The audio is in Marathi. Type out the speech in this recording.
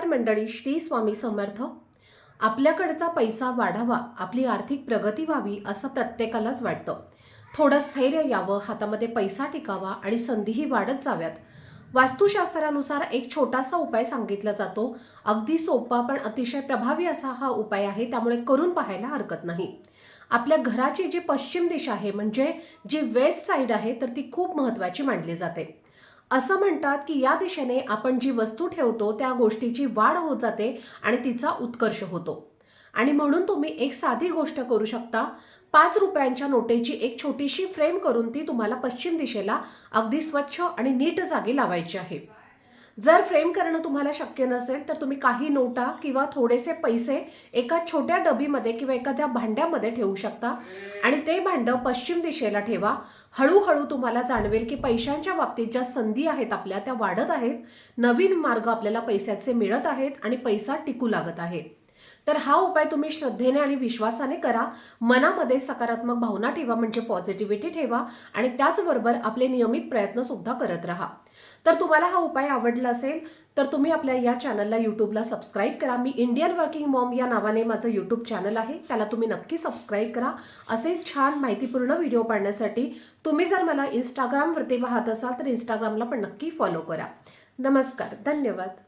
नमस्कार मंडळी, श्री स्वामी समर्थ। आपल्याकडचा पैसा वाढावा, आपली आर्थिक प्रगती व्हावी असं प्रत्येकालाच वाटतं। थोडं स्थैर्य यावं, हातामध्ये पैसा टिकावा आणि संधीही वाढत जाव्यात। वास्तुशास्त्रानुसार एक छोटासा उपाय सांगितला जातो। अगदी सोपा पण अतिशय प्रभावी असा हा उपाय आहे, त्यामुळे करून पाहायला हरकत नाही। आपल्या घराची जी पश्चिम दिशा आहे, म्हणजे जी वेस्ट साइड आहे, तर ती खूप महत्त्वाची मानली जाते। असं म्हणतात की या दिशेने आपण जी वस्तू ठेवतो त्या गोष्टीची वाढ होत जाते आणि तिचा उत्कर्ष होतो। आणि म्हणून तुम्ही एक साधी गोष्ट करू शकता। 5 रुपयांच्या नोटेची एक छोटीशी फ्रेम करून ती तुम्हाला पश्चिम दिशेला अगदी स्वच्छ आणि नीट जागी लावायची आहे। जर फ्रेम करणं तुम्हाला शक्य नसेल तर तुम्ही काही नोटा किंवा थोडेसे पैसे एका छोट्या डबीमध्ये किंवा एखाद्या भांड्यामध्ये ठेवू शकता आणि ते भांडं पश्चिम दिशेला ठेवा। हळूहळू तुम्हाला जाणवेल की पैशांच्या बाबतीत ज्या संधी आहेत आपल्या त्या वाढत आहेत, नवीन मार्ग आपल्याला पैशाचे मिळत आहेत आणि पैसा टिकू लागत आहे। तर हा उपाय तुम्ही श्रद्धेने आणि विश्वासाने करा। मनामध्ये सकारात्मक भावना ठेवा, म्हणजे पॉझिटिव्हिटी ठेवा आणि त्याचबरोबर आपले नियमित प्रयत्न सुद्धा करत राहा। तर तुम्हाला हा उपाय आवडला असेल तर तुम्ही आपल्या या चॅनलला यूट्यूबला सबस्क्राईब करा। मी इंडियन वर्किंग मॉम या नावाने माझं यूट्यूब चॅनल आहे, त्याला तुम्ही नक्की सबस्क्राईब करा। असे छान माहितीपूर्ण व्हिडिओ पाहण्यासाठी तुम्ही जर मला इंस्टाग्रामवरती पाहत असाल तर इंस्टाग्रामला पण नक्की फॉलो करा। नमस्कार, धन्यवाद।